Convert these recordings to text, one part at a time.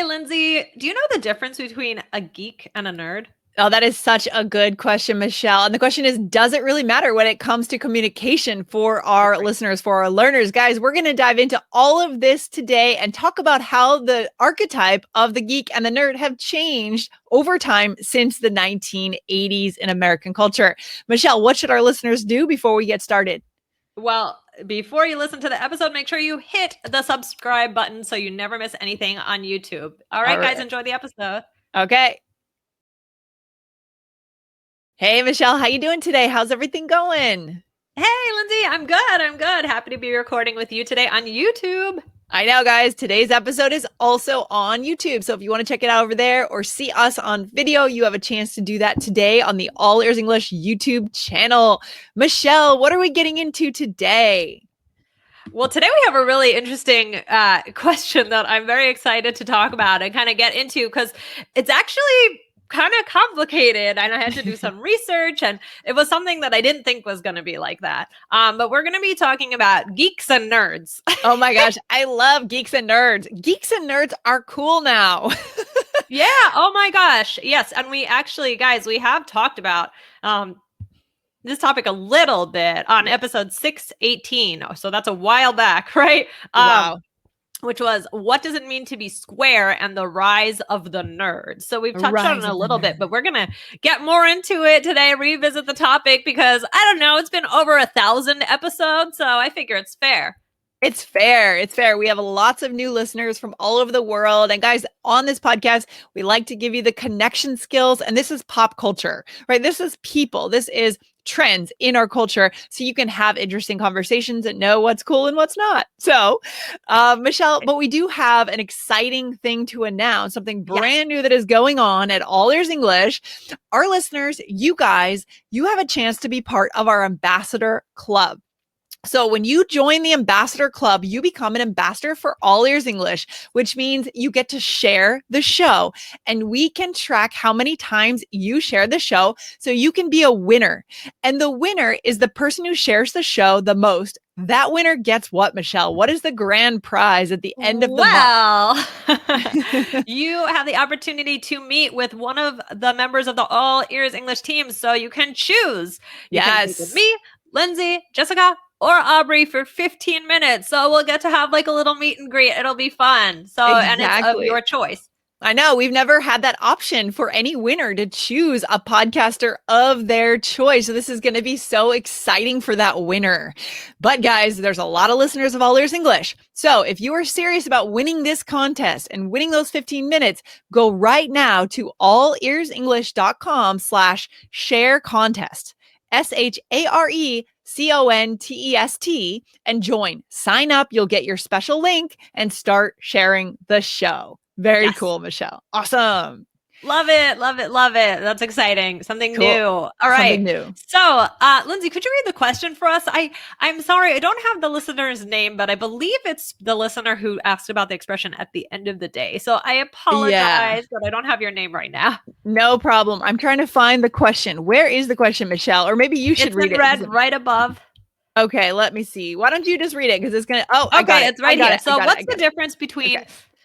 Hey, Lindsay, do you know the difference between a geek and a nerd? Oh, that is such a good question, Michelle. And the question is, does it really matter when it comes to communication for our Right. listeners, for our learners? Guys, we're going to dive into all of this today and talk about how the archetype of the geek and the nerd have changed over time since the 1980s in American culture. Michelle, what should our listeners do before we get started? Well, before you listen to the episode, make sure you hit the subscribe button so you never miss anything on YouTube. All All right, guys, right. enjoy the episode. Okay. Hey, Michelle, how you doing today? How's everything going? Hey, Lindsay, I'm good. I'm good. Happy to be recording with you today on YouTube. I know, guys, today's episode is also on YouTube. So if you want to check it out over there or see us on video, you have a chance to do that today on the All Ears English YouTube channel. Michelle, what are we getting into today? Well, today we have a really interesting question that I'm very excited to talk about and kind of get into because it's actually kind of complicated and I had to do some research and it was something that I didn't think was going to be like that. But we're going to be talking about geeks and nerds. Oh my gosh, I love geeks and nerds. Geeks and nerds are cool now. Yeah. Oh my gosh. Yes. And we actually, guys, we have talked about this topic a little bit on episode 618. So that's a while back, right? Wow. Which was what does it mean to be square and the rise of the nerd. So we've touched on it a little bit, but we're going to get more into it today, revisit the topic because I don't know, it's been over 1,000 episodes. So I figure it's fair. It's fair. It's fair. We have lots of new listeners from all over the world. And guys, on this podcast, we like to give you the connection skills. And this is pop culture, right? This is people. This is trends in our culture. So you can have interesting conversations and know what's cool and what's not. So, Michelle, but we do have an exciting thing to announce, something brand new that is going on at All Ears English. Our listeners, you guys, you have a chance to be part of our ambassador club. So when you join the Ambassador Club, you become an ambassador for All Ears English, which means you get to share the show and we can track how many times you share the show so you can be a winner. And the winner is the person who shares the show the most. That winner gets what, Michelle? What is the grand prize at the end of the month? You have the opportunity to meet with one of the members of the All Ears English team. So you can choose. You can meet with me, Lindsay, Jessica, or Aubrey for 15 minutes. So we'll get to have like a little meet and greet. It'll be fun. So, and it's of your choice. I know we've never had that option for any winner to choose a podcaster of their choice. So this is going to be so exciting for that winner. But guys, there's a lot of listeners of All Ears English. So if you are serious about winning this contest and winning those 15 minutes, go right now to allearsenglish.com/share contest. ShareContest and join. Sign up. You'll get your special link and start sharing the show. Very cool, Michelle. Awesome. Love it. Love it. Love it. That's exciting. Something new. All right. Something new. So, Lindsay, could you read the question for us? I'm sorry. I don't have the listener's name, but I believe it's the listener who asked about the expression at the end of the day. So I apologize, but I don't have your name right now. No problem. I'm trying to find the question. Where is the question, Michelle? Or maybe you should read it. It's in red right above. Okay, let me see. Why don't you just read it? Because it's going to... Oh, okay. It's right here. So what's the difference between...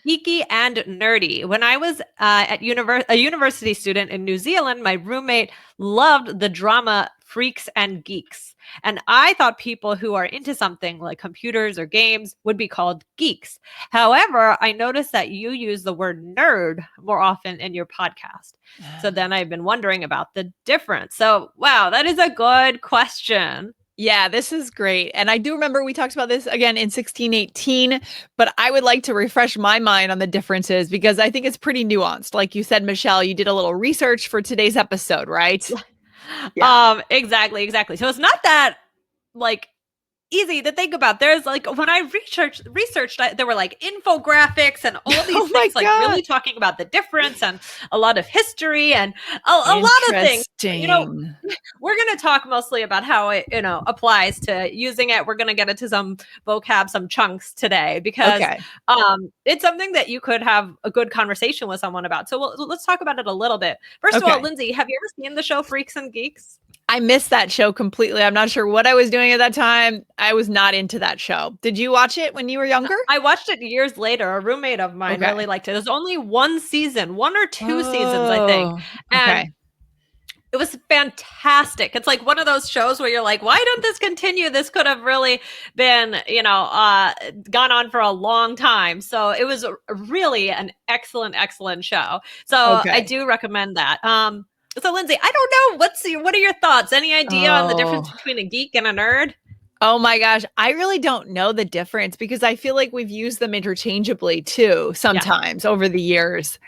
geeky and nerdy? When I was a university student in New Zealand, my roommate loved the drama Freaks and Geeks. And I thought people who are into something like computers or games would be called geeks. However, I noticed that you use the word nerd more often in your podcast. So then I've been wondering about the difference. So, wow, that is a good question. Yeah, this is great. And I do remember we talked about this again in 1618, but I would like to refresh my mind on the differences because I think it's pretty nuanced. Like you said, Michelle, you did a little research for today's episode, right? Exactly. So it's not that like easy to think about. There's like when I researched, there were like infographics and all these things, like really talking about the difference and a lot of history and a lot of things. You know, we're going to talk mostly about how it, applies to using it. We're going to get into some vocab, some chunks today because it's something that you could have a good conversation with someone about. So let's talk about it a little bit. First of all, Lindsay, have you ever seen the show Freaks and Geeks? I missed that show completely. I'm not sure what I was doing at that time. I was not into that show. Did you watch it when you were younger? I watched it years later. A roommate of mine really liked it. There's only one season, 1 or 2 seasons, I think. And it was fantastic. It's like one of those shows where you're like, why don't this continue? This could have really been, gone on for a long time. So it was really an excellent, excellent show. So I do recommend that. So Lindsay, I don't know. What are your thoughts? Any idea on the difference between a geek and a nerd? Oh my gosh. I really don't know the difference because I feel like we've used them interchangeably too sometimes over the years.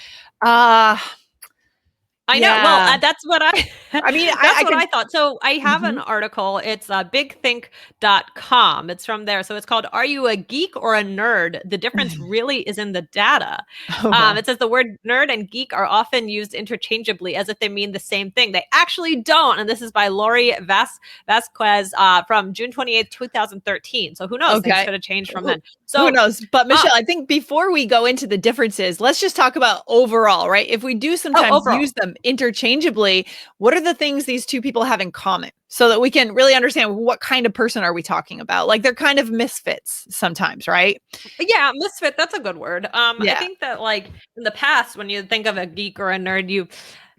I know. Well, that's what I mean, that's what I thought. So I have an article. It's bigthink.com. It's from there. So it's called, Are You a Geek or a Nerd? The difference really is in the data. It says the word nerd and geek are often used interchangeably as if they mean the same thing. They actually don't. And this is by Lori Vasquez from June 28th, 2013. So who knows? Things could have changed from then. So who knows? But Michelle, I think before we go into the differences, let's just talk about overall, right? If we do sometimes use them interchangeably, what are the things these two people have in common so that we can really understand what kind of person are we talking about? Like they're kind of misfits sometimes, right? Yeah, misfit, that's a good word. I think that like in the past, when you think of a geek or a nerd,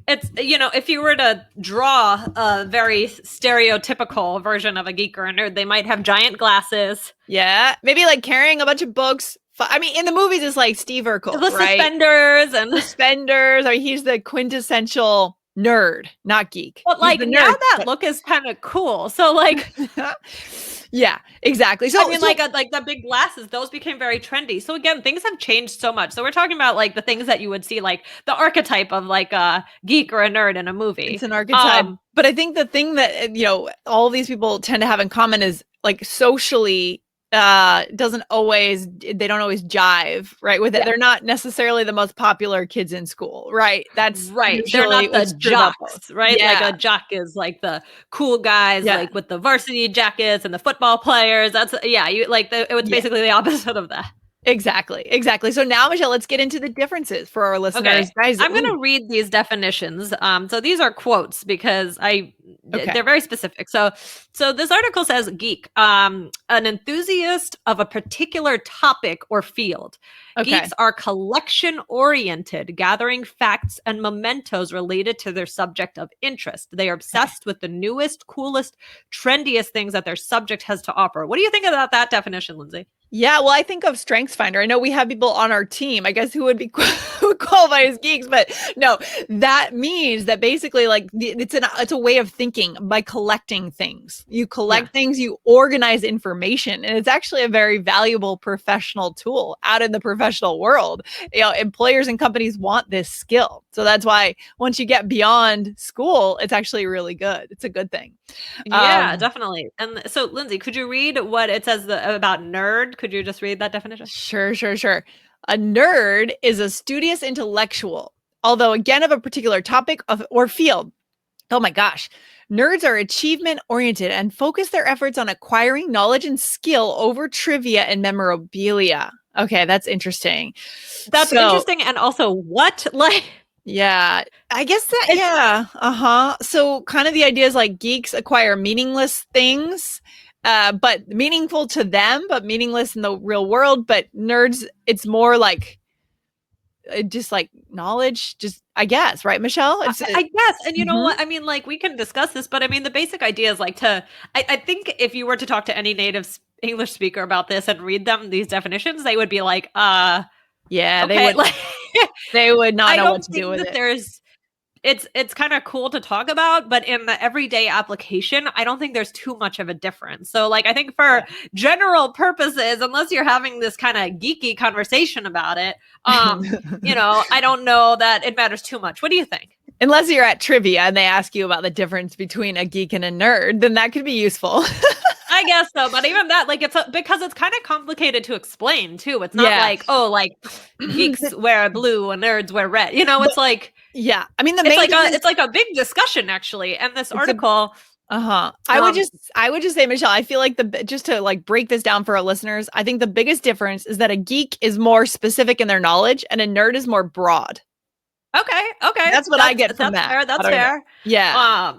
it's, if you were to draw a very stereotypical version of a geek or a nerd, they might have giant glasses. Yeah, maybe like carrying a bunch of books. I mean, in the movies, it's like Steve Urkel, the suspenders and suspenders. I mean, he's the quintessential nerd, not geek. But like now that look is kind of cool. So like, yeah, exactly. So I mean, like the big glasses, those became very trendy. So again, things have changed so much. So we're talking about like the things that you would see, like the archetype of like a geek or a nerd in a movie. It's an archetype. But I think the thing that, all these people tend to have in common is like socially, they don't always jive right with it. They're not necessarily the most popular kids in school, right? That's right. They're not the jocks, right? Like a jock is like the cool guys, like with the varsity jackets and the football players. That's it was basically the opposite of that. Exactly. So now, Michelle, let's get into the differences for our listeners. Okay. Guys, I'm going to read these definitions. So these are quotes because they're very specific. So this article says geek, an enthusiast of a particular topic or field. Geeks are collection oriented, gathering facts and mementos related to their subject of interest. They are obsessed with the newest, coolest, trendiest things that their subject has to offer. What do you think about that definition, Lindsay? Yeah, well, I think of StrengthsFinder. I know we have people on our team, I guess, who would be qualified as geeks, but no, that means that basically like it's a way of thinking by collecting things. You collect things, you organize information, and it's actually a very valuable professional tool out in the professional world. Employers and companies want this skill. So that's why once you get beyond school, it's actually really good. It's a good thing. Yeah, definitely. And so, Lindsay, could you read what it says about nerd? Could you just read that definition? Sure. A nerd is a studious intellectual, although again of a particular topic or field. Oh my gosh. Nerds are achievement-oriented and focus their efforts on acquiring knowledge and skill over trivia and memorabilia. Okay, that's interesting. That's interesting. And also what? Yeah, I guess that, So kind of the idea is like geeks acquire meaningless things, but meaningful to them, but meaningless in the real world. But nerds, it's more like just like knowledge, just I guess, right, Michelle? I guess. And you know what? I mean, like we can discuss this, but I mean, the basic idea is like I think if you were to talk to any native English speaker about this and read them, these definitions, they would be like, yeah, okay. They would not know what to do with it. It's kind of cool to talk about, but in the everyday application, I don't think there's too much of a difference. So like, I think for general purposes, unless you're having this kind of geeky conversation about it, I don't know that it matters too much. What do you think? Unless you're at trivia and they ask you about the difference between a geek and a nerd, then that could be useful. I guess so, but even that, like, because it's kind of complicated to explain too. It's not like geeks wear blue and nerds wear red. It's like I mean, it's like a big discussion actually. And this article, I would just say, Michelle, I feel like just to like break this down for our listeners, I think the biggest difference is that a geek is more specific in their knowledge and a nerd is more broad. Okay, that's what I get from that. That's fair. Yeah.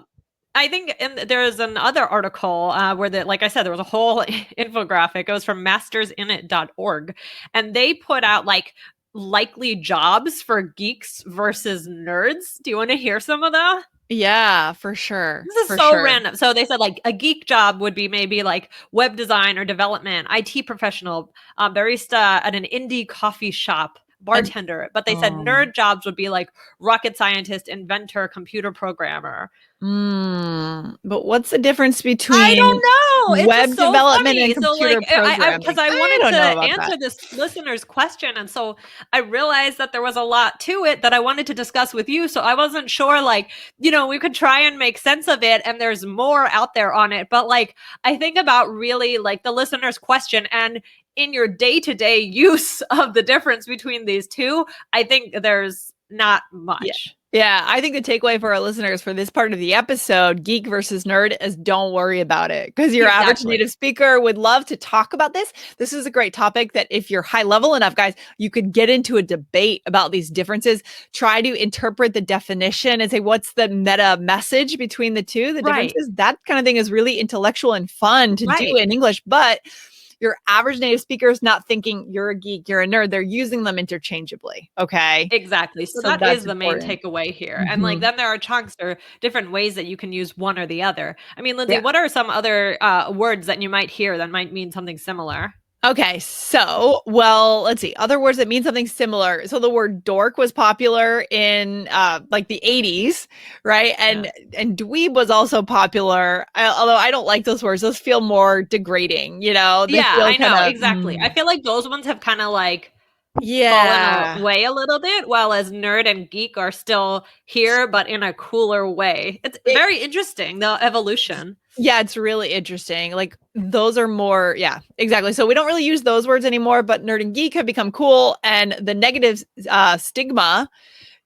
I think there's another article where, like I said, there was a whole infographic. It was from mastersinit.org. And they put out like likely jobs for geeks versus nerds. Do you want to hear some of that? Yeah, for sure. This is so random. So they said like a geek job would be maybe like web design or development, IT professional, barista at an indie coffee shop, bartender. But they said nerd jobs would be like rocket scientist, inventor, computer programmer. But what's the difference between I don't know. It's web just so development funny. and computer programming? Because I wanted to answer this listener's question, and so I realized that there was a lot to it that I wanted to discuss with you. So I wasn't sure, like, we could try and make sense of it, and there's more out there on it. But like, I think about really like the listener's question, and in your day-to-day use of the difference between these two, I think there's not much. Yeah, I think the takeaway for our listeners for this part of the episode, geek versus nerd, is don't worry about it, because your average native speaker would love to talk about this. This is a great topic that if you're high level enough, guys, you could get into a debate about these differences, try to interpret the definition and say, what's the meta message between the two, the differences? That kind of thing is really intellectual and fun to do in English, but your average native speaker is not thinking you're a geek, you're a nerd. They're using them interchangeably. Okay. Exactly. So that is the main takeaway here. And like, then there are chunks or different ways that you can use one or the other. I mean, Lindsay, what are some other words that you might hear that might mean something similar? Okay, so, well, let's see. Other words that mean something similar. So the word dork was popular in like the 80s, right? And dweeb was also popular. Although I don't like those words. Those feel more degrading, They feel I know, exactly. I feel like those ones have kind of like fallen away a little bit, while as nerd and geek are still here, but in a cooler way. It's very interesting, the evolution. Yeah, it's really interesting. Like those are more, exactly. So we don't really use those words anymore, but nerd and geek have become cool. And the negative stigma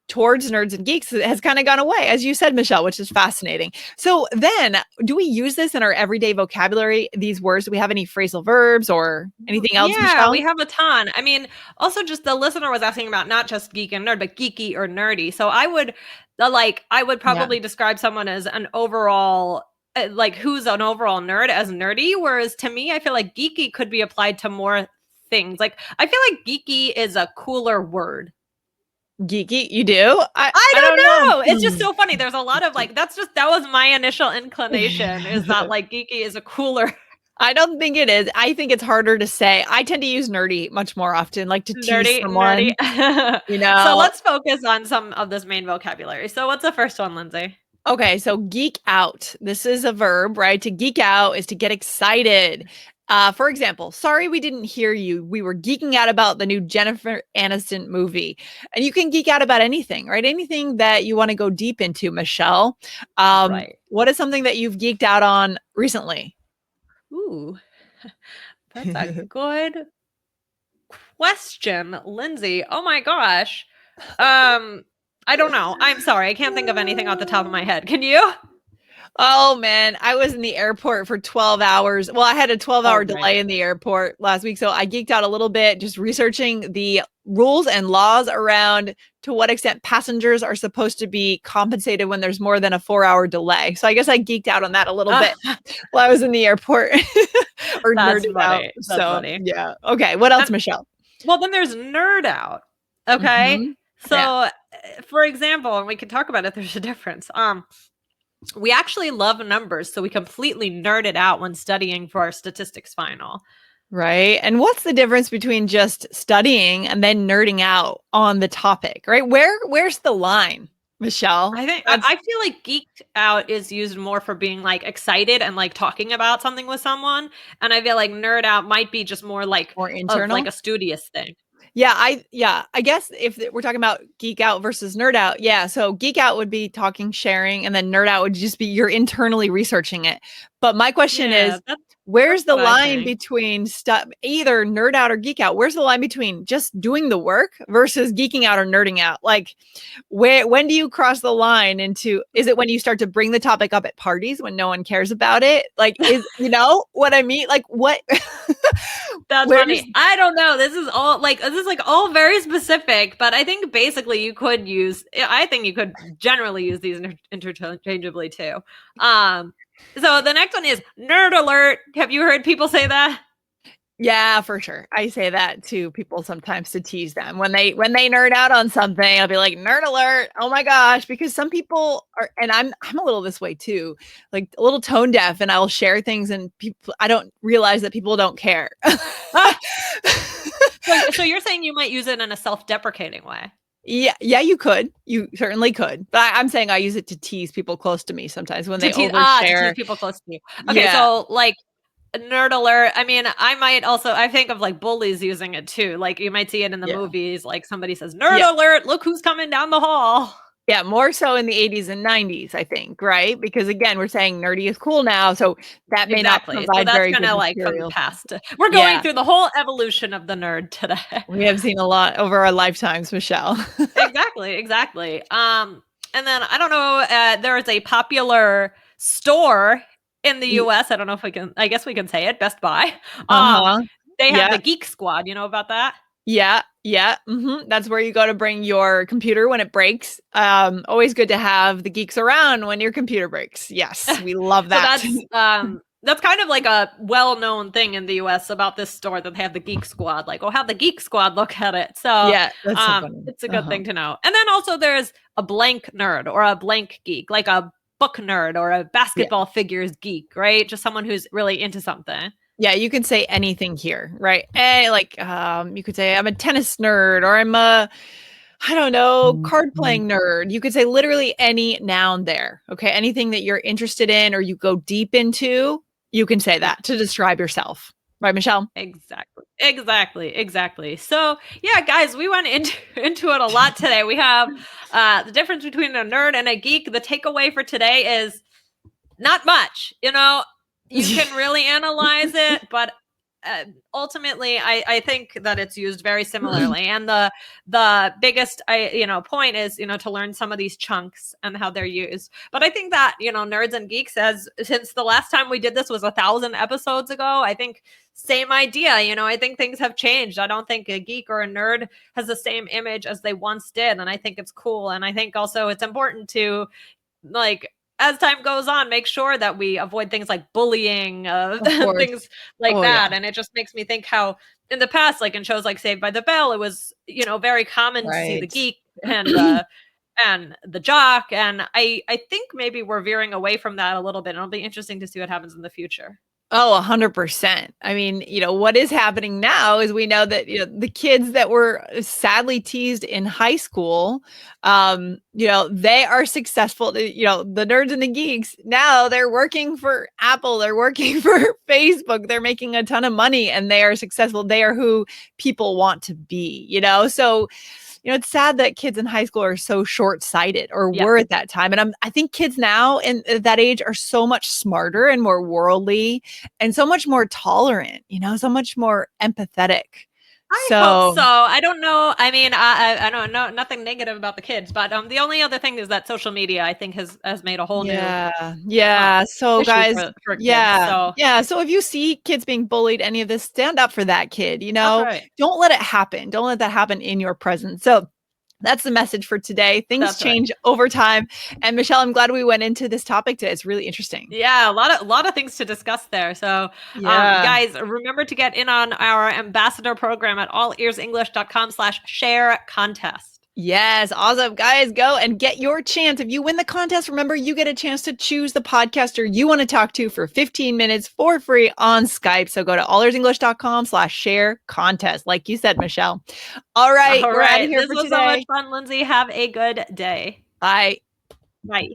towards nerds and geeks has kind of gone away, as you said, Michelle, which is fascinating. So then do we use this in our everyday vocabulary, these words? Do we have any phrasal verbs or anything else, Michelle? We have a ton. I mean, also just the listener was asking about not just geek and nerd, but geeky or nerdy. So I would probably describe someone as an overall, like who's an overall nerd as nerdy. Whereas to me, I feel like geeky could be applied to more things. Like I feel like geeky is a cooler word. Geeky, you do? I don't know. It's just so funny. There's a lot of like, that was my initial inclination, is that like geeky is a cooler. I don't think it is. I think it's harder to say. I tend to use nerdy much more often, like to tease someone. So let's focus on some of this main vocabulary. So what's the first one, Lindsay? Okay, so geek out. This is a verb, right? To geek out is to get excited. For example, sorry we didn't hear you. We were geeking out about the new Jennifer Aniston movie. And you can geek out about anything, right? Anything that you want to go deep into, Michelle. What is something that you've geeked out on recently? Ooh, that's a good question, Lindsay. Oh my gosh. I don't know. I'm sorry. I can't think of anything off the top of my head. Can you? Oh man, I was in the airport for 12 hours. Well, I had a 12-hour delay in the airport last week. So I geeked out a little bit just researching the rules and laws around to what extent passengers are supposed to be compensated when there's more than a 4-hour delay. So I guess I geeked out on that a little bit while I was in the airport. Or nerded out. That's funny. Yeah. Okay. What else, Michelle? Well, then there's nerd out. Okay. So for example, and we can talk about it, there's a difference. We actually love numbers, so we completely nerded out when studying for our statistics final. Right. And what's the difference between just studying and then nerding out on the topic, right? Where's the line, Michelle? I think I feel like geeked out is used more for being like excited and like talking about something with someone. And I feel like nerd out might be just more like more internal, like a studious thing. Yeah, I guess if we're talking about geek out versus nerd out, so geek out would be talking, sharing, and then nerd out would just be you're internally researching it. But my question is, Where's the what I line think. between stuff, either nerd out or geek out? Where's the line between just doing the work versus geeking out or nerding out? Like, when do you cross the line into, is it when you start to bring the topic up at parties when no one cares about it? Like, you know what I mean? Like, what? That's funny. I don't know. This is all very specific, but I think basically I think you could generally use these interchangeably too. So the next one is nerd alert. Have you heard people say that? Yeah, for sure. I say that to people sometimes to tease them. When they nerd out on something, I'll be like, nerd alert. Oh my gosh. Because some people are, and I'm a little this way too, like a little tone deaf, and I'll share things and I don't realize that people don't care. So you're saying you might use it in a self-deprecating way? Yeah, you could. You certainly could. But I'm saying I use it to tease people close to me sometimes when they overshare. To tease people close to you. Okay, so like nerd alert. I mean, I think of like bullies using it too. Like you might see it in the movies, like somebody says, nerd alert, look who's coming down the hall. Yeah, more so in the 80s and 90s, I think, right? Because again, we're saying nerdy is cool now, so that may not provide so that's very kind good of like material. From the past. We're going through the whole evolution of the nerd today. We have seen a lot over our lifetimes, Michelle. Exactly. And then I don't know, there is a popular store in the US. I don't know if I guess we can say it, Best Buy. They have the Geek Squad. You know about that? Yeah. Mm-hmm. That's where you go to bring your computer when it breaks. Always good to have the geeks around when your computer breaks. Yes, we love that. So that's kind of like a well-known thing in the US about this store, that they have the Geek Squad. Like, have the Geek Squad look at it. So yeah, that's so funny. It's a good thing to know. And then also there's a blank nerd or a blank geek, like a book nerd or a basketball figures geek, right? Just someone who's really into something. Yeah, you can say anything here, right? You could say I'm a tennis nerd, or I'm a, I don't know, card playing nerd. You could say literally any noun there. Okay. Anything that you're interested in or you go deep into, you can say that to describe yourself. Right, Michelle? Exactly. So yeah, guys, we went into it a lot today. We have the difference between a nerd and a geek. The takeaway for today is not much. You know, you can really analyze it, but ultimately, I think that it's used very similarly. And the biggest point is to learn some of these chunks and how they're used. But I think that nerds and geeks, since the last time we did this was 1,000 episodes ago, I think same idea. I think things have changed. I don't think a geek or a nerd has the same image as they once did, and I think it's cool. And I think also it's important to, like, as time goes on, make sure that we avoid things like bullying, things like that. Yeah. And it just makes me think how in the past, like in shows like Saved by the Bell, it was, very common to see the geek and the jock. And I think maybe we're veering away from that a little bit. And it'll be interesting to see what happens in the future. Oh, 100%. I mean, what is happening now is we know that, the kids that were sadly teased in high school, they are successful. The nerds and the geeks, now they're working for Apple. They're working for Facebook. They're making a ton of money and they are successful. They are who people want to be, So, it's sad that kids in high school are so short-sighted or were at that time. And I think kids now in that age are so much smarter and more worldly and so much more tolerant, so much more empathetic. I hope so. I don't know. I mean, I don't know, nothing negative about the kids, but the only other thing is that social media, I think, has made a whole new So guys, for kids, So if you see kids being bullied, any of this, stand up for that kid. Don't let it happen. Don't let that happen in your presence. So that's the message for today. Things change over time. And Michelle, I'm glad we went into this topic today. It's really interesting. Yeah, a lot of things to discuss there. So guys, remember to get in on our ambassador program at allearsenglish.com/share contest. Yes, awesome. Guys, go and get your chance. If you win the contest, remember, you get a chance to choose the podcaster you want to talk to for 15 minutes for free on Skype. So go to allearsenglish.com/share contest. Like you said, Michelle. All right. We're out of here for today. This was so much fun, Lindsay. Have a good day. Bye. Bye.